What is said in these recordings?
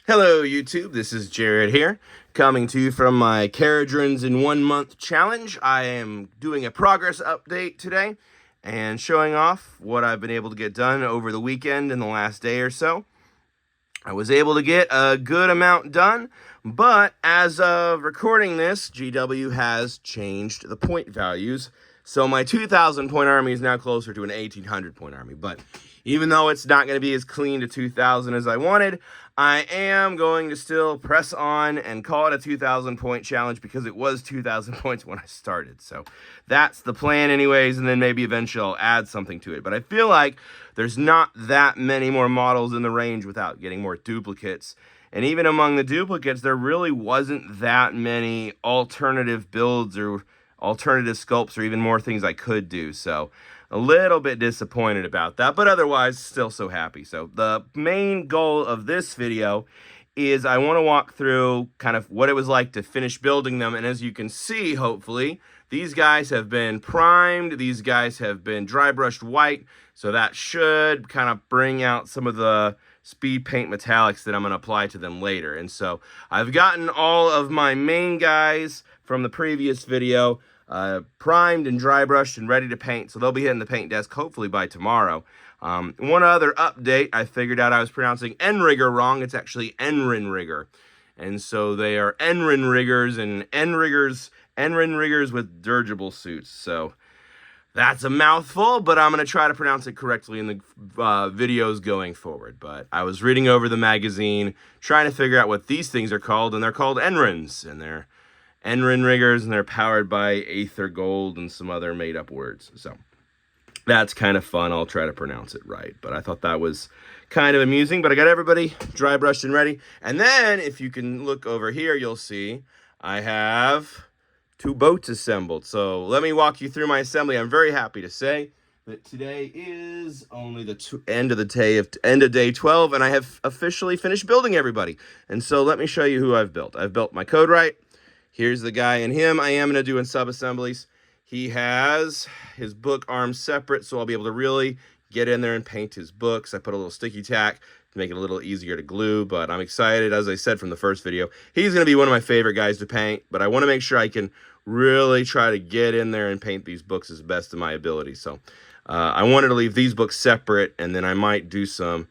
Hello YouTube, this is Jared here, coming to you from my Kharadrons in 1 month challenge. I am doing a progress update today and showing off what I've been able to get done over the weekend in the last day or so. I was able to get a good amount done, but as of recording this, GW has changed the point values. So my 2,000 point army is now closer to an 1,800 point army. But even though it's not going to be as clean to 2,000 as I wanted, I am going to still press on and call it a 2,000 point challenge because it was 2,000 points when I started. So that's the plan anyways, and then maybe eventually I'll add something to it. But I feel like there's not that many more models in the range without getting more duplicates. And even among the duplicates, there really wasn't that many alternative builds or alternative sculpts or even more things I could do. So a little bit disappointed about that, but otherwise still so happy. So the main goal of this video is I want to walk through kind of what it was like to finish building them. And as you can see, hopefully, these guys have been primed. These guys have been dry brushed white. So that should kind of bring out some of the speed paint metallics that I'm going to apply to them later. And so I've gotten all of my main guys from the previous video primed and dry brushed and ready to paint. So they'll be hitting the paint desk hopefully by tomorrow. One other update, I figured out I was pronouncing Enrigger wrong. It's actually Endrin rigger. And so they are Endrin riggers and Endrin riggers with dirigible suits. So that's a mouthful, but I'm going to try to pronounce it correctly in the videos going forward. But I was reading over the magazine, trying to figure out what these things are called, and they're called Endrins, and they're Endrin riggers, and they're powered by Aether Gold and some other made-up words. So that's kind of fun. I'll try to pronounce it right, but I thought that was kind of amusing. But I got everybody dry brushed and ready. And then, if you can look over here, you'll see I have 2 boats assembled. So let me walk you through my assembly. I'm very happy to say that today is only the end of day 12, and I have officially finished building everybody. And so let me show you who I've built. I've built my Code Right. Here's the guy and him. I am going to do in sub-assemblies. He has his book arms separate, so I'll be able to really get in there and paint his books. I put a little sticky tack to make it a little easier to glue, but I'm excited. As I said from the first video, he's going to be one of my favorite guys to paint, but I want to make sure I can really try to get in there and paint these books as best of my ability. So I wanted to leave these books separate, and then I might do some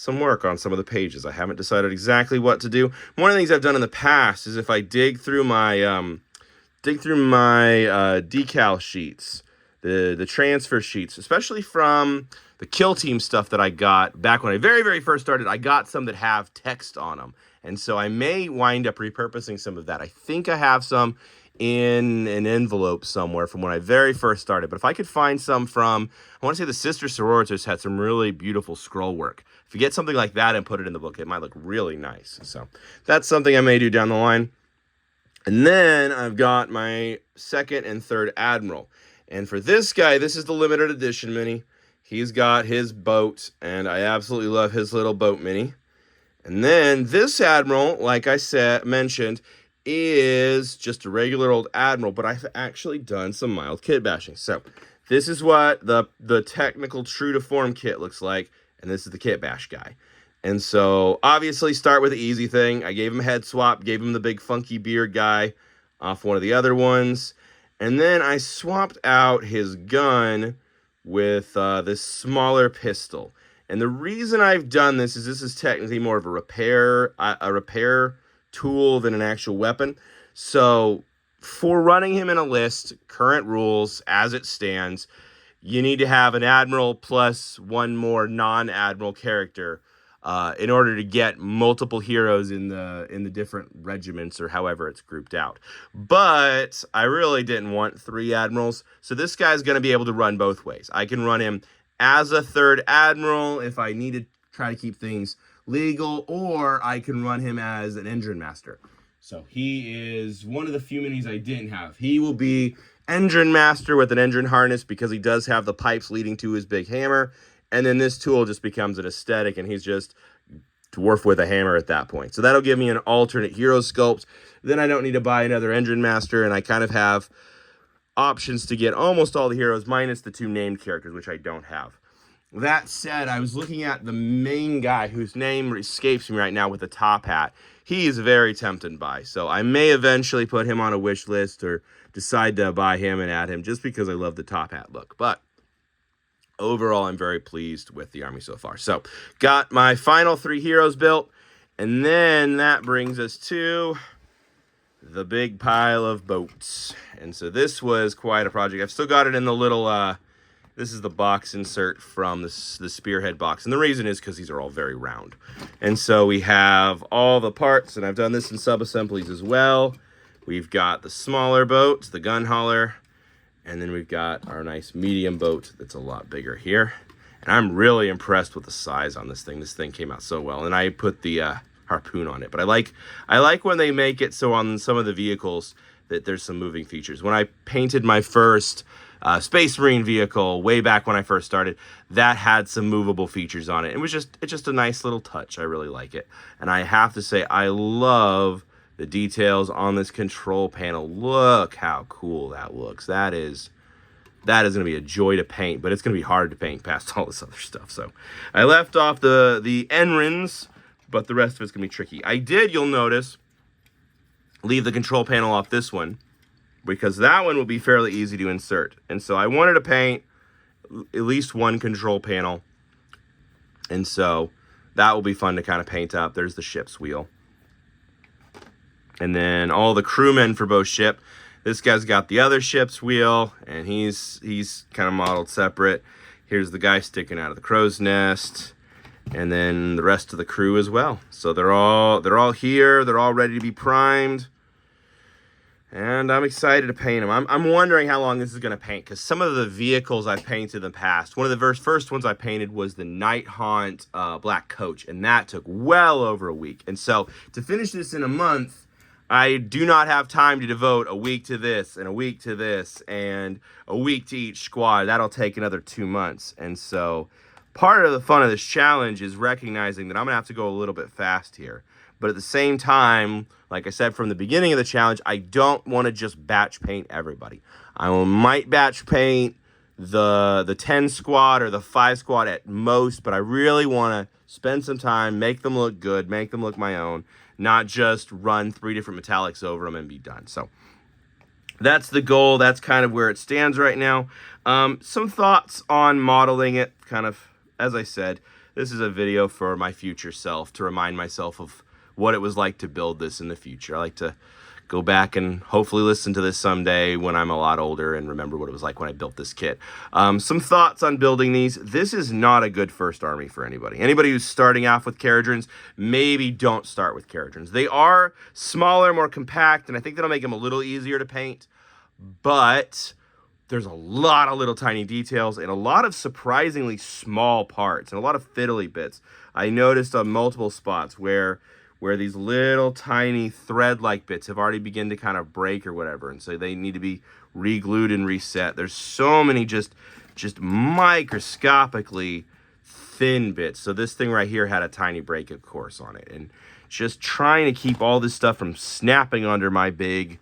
work on some of the pages. I haven't decided exactly what to do. One of the things I've done in the past is if I dig through my decal sheets, the transfer sheets, especially from the Kill Team stuff that I got back when I very first started, I got some that have text on them. And so I may wind up repurposing some of that. I think I have some in an envelope somewhere from when I very first started. But if I could find some from, I want to say the Sister Sororitas had some really beautiful scroll work. If you get something like that and put it in the book, it might look really nice. So that's something I may do down the line. And then I've got my 2nd and 3rd Admiral. And for this guy, this is the limited edition mini. He's got his boat, and I absolutely love his little boat mini. And then this Admiral, like I mentioned, is just a regular old Admiral, but I've actually done some mild kit bashing. So this is what the technical true to form kit looks like, and this is the kit bash guy. And so obviously start with the easy thing. I gave him a head swap, gave him the big funky beard guy off one of the other ones, and then I swapped out his gun with this smaller pistol. And the reason I've done this is technically more of a repair tool than an actual weapon. So for running him in a list, current rules as it stands, you need to have an Admiral plus 1 more non-Admiral character in order to get multiple heroes in the different regiments or however it's grouped out. But I really didn't want 3 Admirals, so this guy's going to be able to run both ways. I can run him as a 3rd Admiral if I need to try to keep things legal, or I can run him as an Endrin Master. So he is one of the few minis I didn't have. He will be Endrin Master with an Endrin harness because he does have the pipes leading to his big hammer. And then this tool just becomes an aesthetic, and he's just dwarf with a hammer at that point. So that'll give me an alternate hero sculpt. Then I don't need to buy another Endrin Master, and I kind of have options to get almost all the heroes minus the 2 named characters, which I don't have. That said, I was looking at the main guy whose name escapes me right now with the top hat. He is very tempted by, so I may eventually put him on a wish list or decide to buy him and add him just because I love the top hat look. But overall, I'm very pleased with the army so far. So, got my final 3 heroes built, and then that brings us to the big pile of boats. And so this was quite a project. I've still got it in the little, this is the box insert from the spearhead box. And the reason is because these are all very round. And so we have all the parts, and I've done this in sub-assemblies as well. We've got the smaller boat, the gun hauler, and then we've got our nice medium boat that's a lot bigger here. And I'm really impressed with the size on this thing. This thing came out so well. And I put the harpoon on it. But I like when they make it so on some of the vehicles that there's some moving features. When I painted my first Space Marine vehicle way back when I first started, that had some movable features on it. It's just a nice little touch. I really like it. And I have to say, I love the details on this control panel. Look how cool that looks. That is going to be a joy to paint, but it's going to be hard to paint past all this other stuff. So I left off the endrins, but the rest of it's going to be tricky. I did, you'll notice, leave the control panel off this one because that one will be fairly easy to insert. And so I wanted to paint at least one control panel. And so that will be fun to kind of paint up. There's the ship's wheel. And then all the crewmen for both ship. This guy's got the other ship's wheel, and he's kind of modeled separate. Here's the guy sticking out of the crow's nest, and then the rest of the crew as well. So they're all here. They're all ready to be primed, and I'm excited to paint them. I'm wondering how long this is going to paint, because some of the vehicles I've painted in the past, one of the first ones I painted was the Night Haunt Black Coach, and that took well over a week. And so to finish this in a month, I do not have time to devote a week to this and a week to this and a week to each squad. That'll take another 2 months. And so part of the fun of this challenge is recognizing that I'm going to have to go a little bit fast here. But at the same time, like I said from the beginning of the challenge, I don't want to just batch paint everybody. I might batch paint the 10 squad or the 5 squad at most, but I really want to spend some time, make them look good, make them look my own, not just run 3 different metallics over them and be done. So that's the goal. That's kind of where it stands right now. Some thoughts on modeling it. Kind of, as I said, this is a video for my future self to remind myself of what it was like to build this in the future. I like to go back and hopefully listen to this someday when I'm a lot older and remember what it was like when I built this kit. Some thoughts on building these. This is not a good first army for anybody. Anybody who's starting off with Kharadrons, maybe don't start with Kharadrons. They are smaller, more compact, and I think that'll make them a little easier to paint. But there's a lot of little tiny details and a lot of surprisingly small parts and a lot of fiddly bits. I noticed on multiple spots where these little tiny thread-like bits have already begun to kind of break or whatever, and so they need to be re-glued and reset. There's so many just microscopically thin bits. So this thing right here had a tiny break, of course, on it, and just trying to keep all this stuff from snapping under my big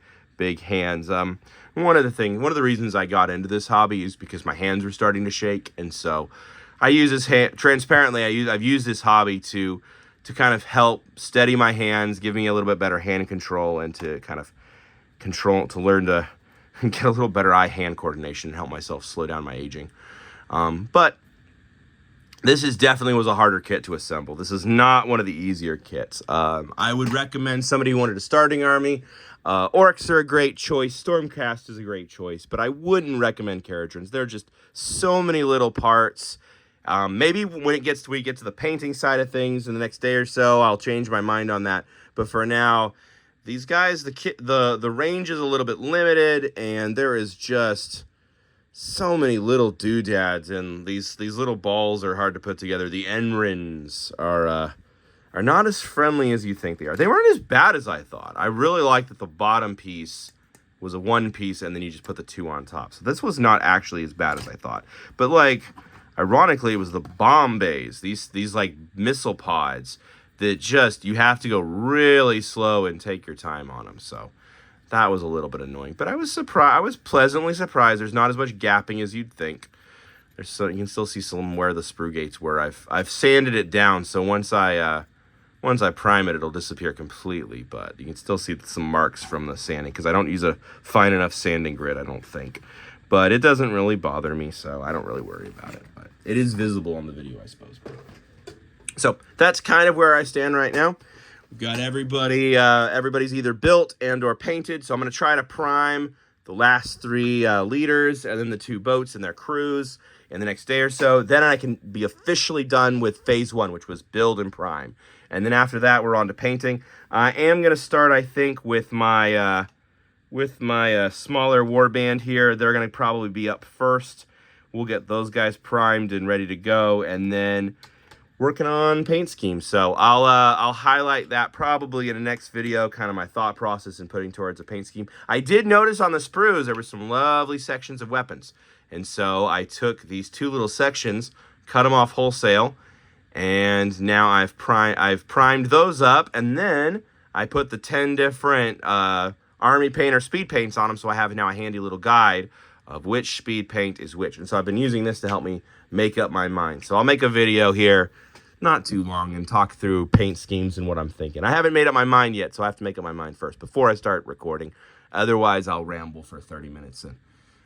hands. One of the reasons I got into this hobby is because my hands were starting to shake, and so I use this I've used this hobby to kind of help steady my hands, give me a little bit better hand control, and to kind of learn to get a little better eye-hand coordination and help myself slow down my aging. But this definitely was a harder kit to assemble. This is not one of the easier kits. I would recommend somebody who wanted a starting army. Orcs are a great choice. Stormcast is a great choice, but I wouldn't recommend Kharadrons. There are just so many little parts. Maybe when we get to the painting side of things in the next day or so, I'll change my mind on that. But for now, these guys, the range is a little bit limited, and there is just so many little doodads, and these little balls are hard to put together. The endrins are not as friendly as you think they are. They weren't as bad as I thought. I really liked that the bottom piece was a 1 piece, and then you just put the 2 on top. So this was not actually as bad as I thought. But ironically, it was the bomb bays, these like missile pods that just, you have to go really slow and take your time on them. So that was a little bit annoying, but I was pleasantly surprised. There's not as much gapping as you'd think. you can still see some where the sprue gates were. I've sanded it down, so once I prime it, it'll disappear completely. But you can still see some marks from the sanding because I don't use a fine enough sanding grid, I don't think. But it doesn't really bother me, so I don't really worry about it. But it is visible on the video, I suppose. So that's kind of where I stand right now. We've got everybody, everybody's either built and or painted. So I'm going to try to prime the last 3 leaders and then the 2 boats and their crews in the next day or so. Then I can be officially done with phase 1, which was build and prime. And then after that, we're on to painting. I am going to start, I think, with my smaller warband here. They're going to probably be up first. We'll get those guys primed and ready to go, and then working on paint schemes. So I'll highlight that probably in the next video, kind of my thought process in putting towards a paint scheme. I did notice on the sprues there were some lovely sections of weapons, and so I took these 2 little sections, cut them off wholesale, and now I've primed those up, and then I put the 10 different army paint or speed paints on them, so I have now a handy little guide of which speed paint is which. And so I've been using this to help me make up my mind. So I'll make a video here, not too long, and talk through paint schemes and what I'm thinking. I haven't made up my mind yet, so I have to make up my mind first before I start recording. Otherwise, I'll ramble for 30 minutes, and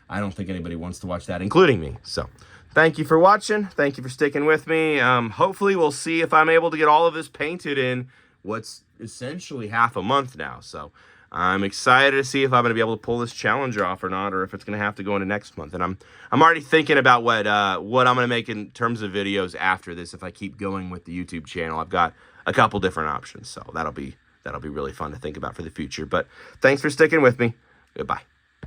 I don't think anybody wants to watch that, including me. So thank you for watching. Thank you for sticking with me. Hopefully, we'll see if I'm able to get all of this painted in what's essentially half a month now. So I'm excited to see if I'm going to be able to pull this challenge off or not, or if it's going to have to go into next month. And I'm already thinking about what I'm going to make in terms of videos after this. If I keep going with the YouTube channel, I've got a couple different options, so that'll be really fun to think about for the future. But thanks for sticking with me. Goodbye.